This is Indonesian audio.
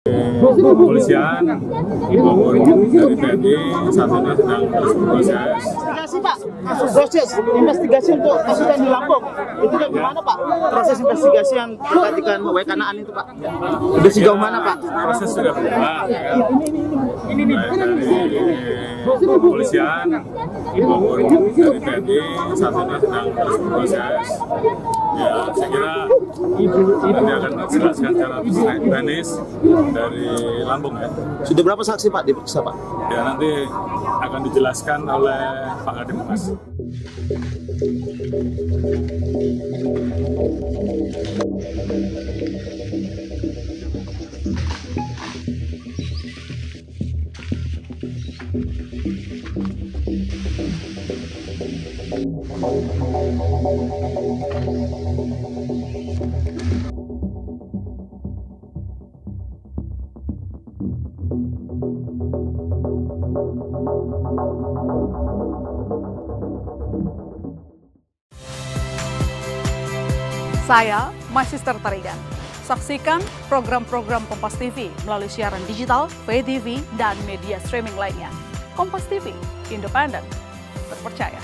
Kepolisian maupun dari TNI saat ini sedang terus berproses. Investigasi Pak, proses investigasi untuk kasus yang di Lampung itu kan gimana Pak? Proses investigasi yang terkait dengan Wekanaan itu Pak, udah sejauh mana Pak? Proses sudah berjalan, ya kan? Baik dari kepolisian maupun dari TNI saat ini sedang terus berproses. Ya, saya kira nanti akan dijelaskan secara teknis dari Lampung ya. Sudah berapa saksi Pak diperiksa Pak? Ya nanti akan dijelaskan oleh Pak Kadif Humas. Saya Magister Tarigan. Saksikan program-program Kompas TV melalui siaran digital, pay TV, dan media streaming lainnya. Kompas TV, independen, terpercaya.